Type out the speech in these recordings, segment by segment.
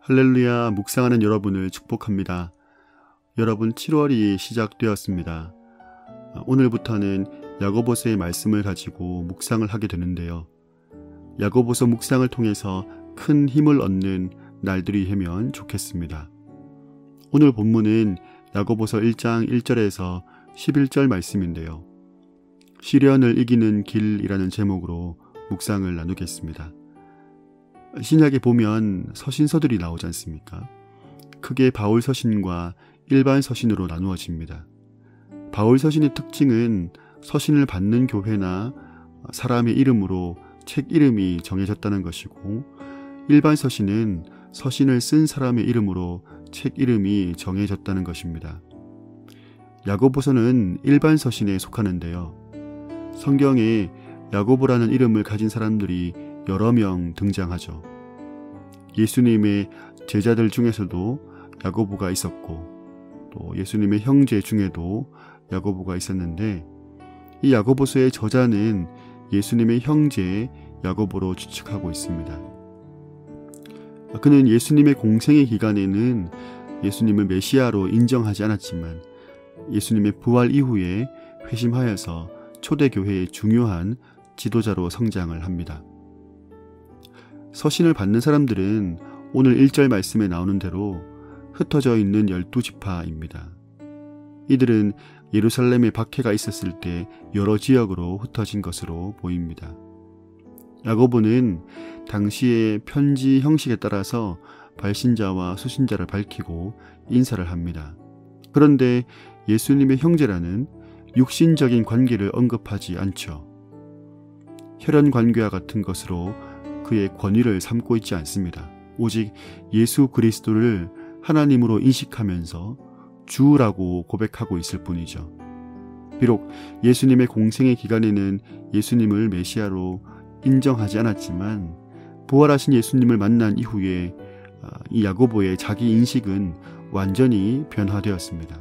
할렐루야, 묵상하는 여러분을 축복합니다. 여러분, 7월이 시작되었습니다. 오늘부터는 야고보서의 말씀을 가지고 묵상을 하게 되는데요. 야고보서 묵상을 통해서 큰 힘을 얻는 날들이 되면 좋겠습니다. 오늘 본문은 야고보서 1장 1절에서 11절 말씀인데요. 시련을 이기는 길이라는 제목으로 묵상을 나누겠습니다. 신약에 보면 서신서들이 나오지 않습니까? 크게 바울 서신과 일반 서신으로 나누어집니다. 바울 서신의 특징은 서신을 받는 교회나 사람의 이름으로 책 이름이 정해졌다는 것이고, 일반 서신은 서신을 쓴 사람의 이름으로 책 이름이 정해졌다는 것입니다. 야고보서는 일반 서신에 속하는데요. 성경에 야고보라는 이름을 가진 사람들이 여러 명 등장하죠. 예수님의 제자들 중에서도 야고보가 있었고, 또 예수님의 형제 중에도 야고보가 있었는데, 이 야고보서의 저자는 예수님의 형제 야고보로 추측하고 있습니다. 그는 예수님의 공생의 기간에는 예수님을 메시아로 인정하지 않았지만 예수님의 부활 이후에 회심하여서 초대교회의 중요한 지도자로 성장을 합니다. 서신을 받는 사람들은 오늘 1절 말씀에 나오는 대로 흩어져 있는 12지파입니다. 이들은 예루살렘에 박해가 있었을 때 여러 지역으로 흩어진 것으로 보입니다. 야고보는 당시의 편지 형식에 따라서 발신자와 수신자를 밝히고 인사를 합니다. 그런데 예수님의 형제라는 육신적인 관계를 언급하지 않죠. 혈연 관계와 같은 것으로 그의 권위를 삼고 있지 않습니다. 오직 예수 그리스도를 하나님으로 인식하면서 주라고 고백하고 있을 뿐이죠. 비록 예수님의 공생의 기간에는 예수님을 메시아로 인정하지 않았지만 부활하신 예수님을 만난 이후에 이 야고보의 자기 인식은 완전히 변화되었습니다.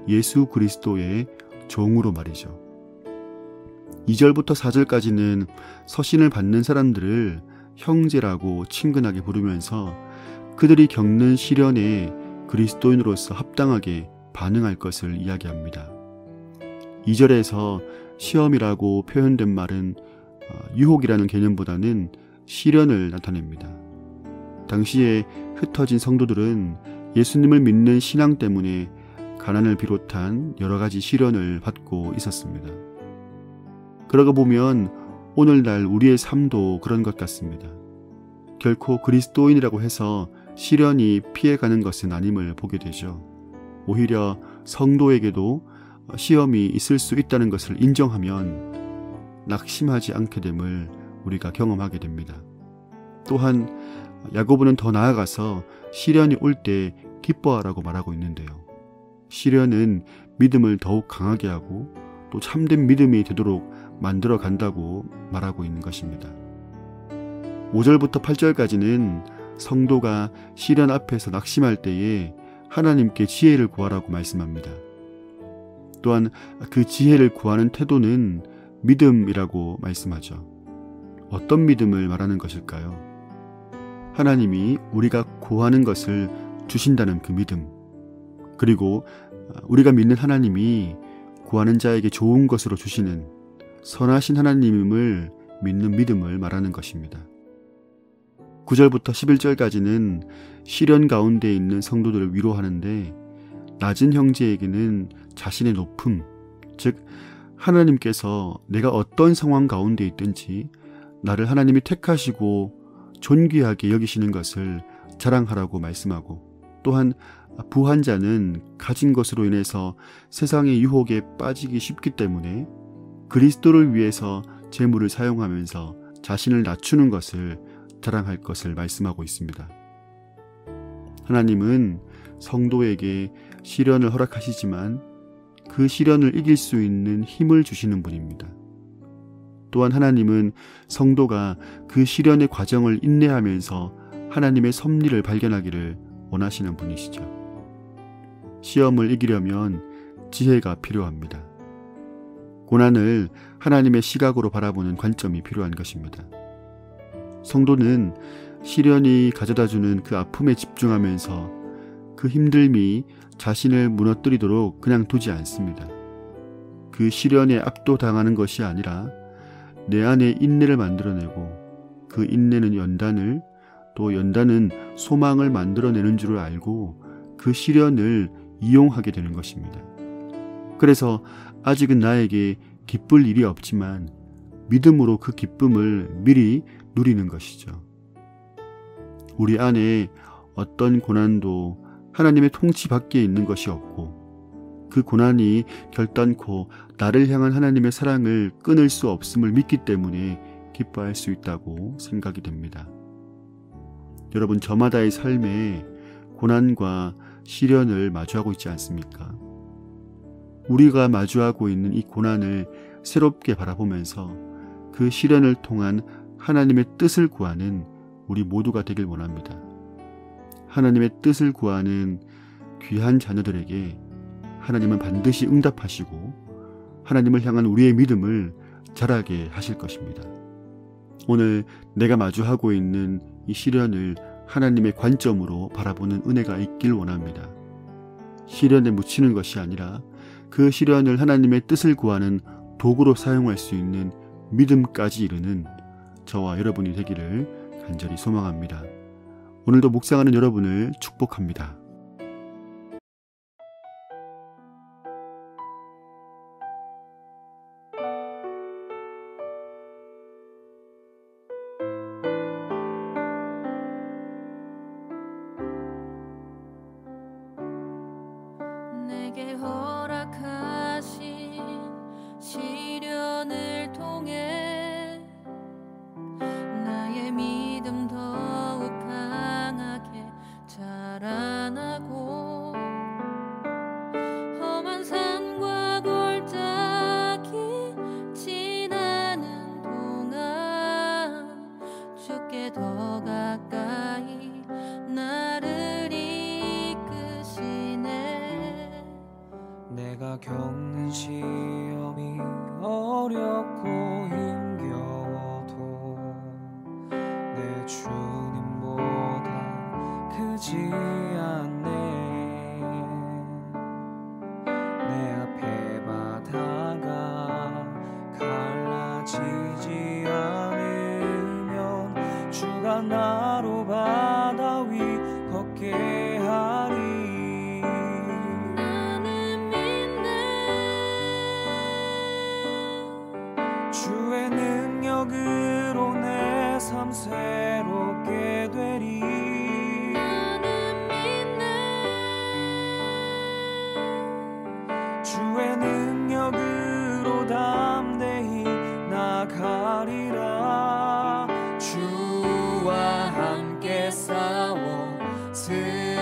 예수 그리스도의 종으로 말이죠. 2절부터 4절까지는 서신을 받는 사람들을 형제라고 친근하게 부르면서 그들이 겪는 시련에 그리스도인으로서 합당하게 반응할 것을 이야기합니다. 2절에서 시험이라고 표현된 말은 유혹이라는 개념보다는 시련을 나타냅니다. 당시에 흩어진 성도들은 예수님을 믿는 신앙 때문에 가난을 비롯한 여러 가지 시련을 받고 있었습니다. 그러고 보면 오늘날 우리의 삶도 그런 것 같습니다. 결코 그리스도인이라고 해서 시련이 피해가는 것은 아님을 보게 되죠. 오히려 성도에게도 시험이 있을 수 있다는 것을 인정하면 낙심하지 않게 됨을 우리가 경험하게 됩니다. 또한 야고보는 더 나아가서 시련이 올 때 기뻐하라고 말하고 있는데요. 시련은 믿음을 더욱 강하게 하고 또 참된 믿음이 되도록 만들어 간다고 말하고 있는 것입니다. 5절부터 8절까지는 성도가 시련 앞에서 낙심할 때에 하나님께 지혜를 구하라고 말씀합니다. 또한 그 지혜를 구하는 태도는 믿음이라고 말씀하죠. 어떤 믿음을 말하는 것일까요? 하나님이 우리가 구하는 것을 주신다는 그 믿음, 그리고 우리가 믿는 하나님이 구하는 자에게 좋은 것으로 주시는 선하신 하나님임을 믿는 믿음을 말하는 것입니다. 9절부터 11절까지는 시련 가운데 있는 성도들을 위로하는데, 낮은 형제에게는 자신의 높음, 즉 하나님께서 내가 어떤 상황 가운데 있든지 나를 하나님이 택하시고 존귀하게 여기시는 것을 자랑하라고 말씀하고, 또한 부한 자는 가진 것으로 인해서 세상의 유혹에 빠지기 쉽기 때문에 그리스도를 위해서 재물을 사용하면서 자신을 낮추는 것을 자랑할 것을 말씀하고 있습니다. 하나님은 성도에게 시련을 허락하시지만 그 시련을 이길 수 있는 힘을 주시는 분입니다. 또한 하나님은 성도가 그 시련의 과정을 인내하면서 하나님의 섭리를 발견하기를 원하시는 분이시죠. 시험을 이기려면 지혜가 필요합니다. 고난을 하나님의 시각으로 바라보는 관점이 필요한 것입니다. 성도는 시련이 가져다주는 그 아픔에 집중하면서 그 힘듦이 자신을 무너뜨리도록 그냥 두지 않습니다. 그 시련에 압도당하는 것이 아니라 내 안에 인내를 만들어내고 그 인내는 연단을, 또 연단은 소망을 만들어내는 줄을 알고 그 시련을 이용하게 되는 것입니다. 그래서 아직은 나에게 기쁠 일이 없지만 믿음으로 그 기쁨을 미리 누리는 것이죠. 우리 안에 어떤 고난도 하나님의 통치 밖에 있는 것이 없고 그 고난이 결단코 나를 향한 하나님의 사랑을 끊을 수 없음을 믿기 때문에 기뻐할 수 있다고 생각이 됩니다. 여러분, 저마다의 삶에 고난과 시련을 마주하고 있지 않습니까? 우리가 마주하고 있는 이 고난을 새롭게 바라보면서 그 시련을 통한 하나님의 뜻을 구하는 우리 모두가 되길 원합니다. 하나님의 뜻을 구하는 귀한 자녀들에게 하나님은 반드시 응답하시고 하나님을 향한 우리의 믿음을 자라게 하실 것입니다. 오늘 내가 마주하고 있는 이 시련을 하나님의 관점으로 바라보는 은혜가 있길 원합니다. 시련에 묻히는 것이 아니라 그 시련을 하나님의 뜻을 구하는 도구로 사용할 수 있는 믿음까지 이르는 저와 여러분이 되기를 간절히 소망합니다. 오늘도 묵상하는 여러분을 축복합니다. 내게 허락하신 시련을 통해 나의 믿음 더욱 강하게 자라나고 험한 산과 골짜기 지나는 동안 주께 더 가까이 나를 이끄시네. 내가 겪는 시험이 어렵고 힘겨워도 내 주님보다 크지 않네. 내 앞에 바다가 갈라지지 않으면 주가 나로 바다 위 걷게 하리. 주의 능력으로 내 삶 새롭게 되리. 나는 믿네. 주의 능력으로 담대히 나가리라. 주와 함께 싸워 승리하리라.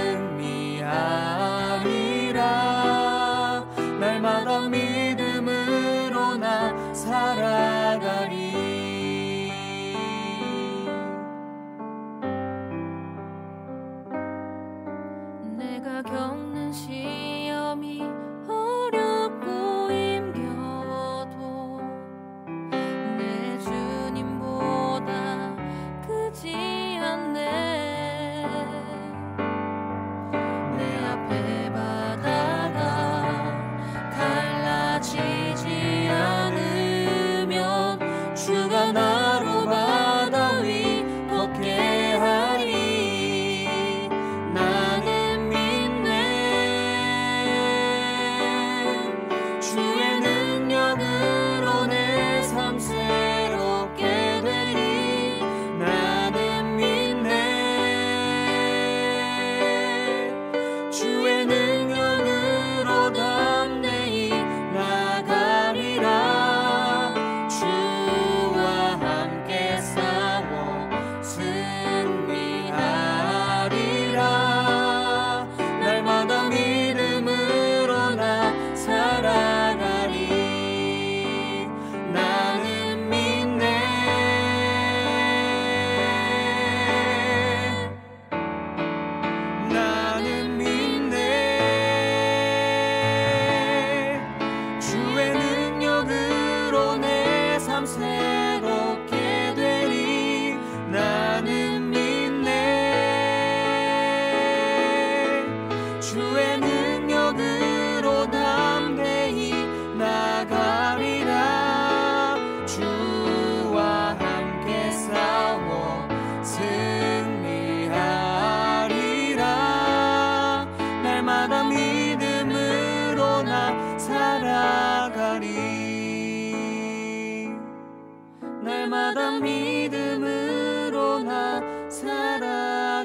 날마다 믿음으로 나 살아가리. 내가 겪는 시험이 어렵고 힘겨워도 내 주님 날마다 믿음으로 나 살아가리.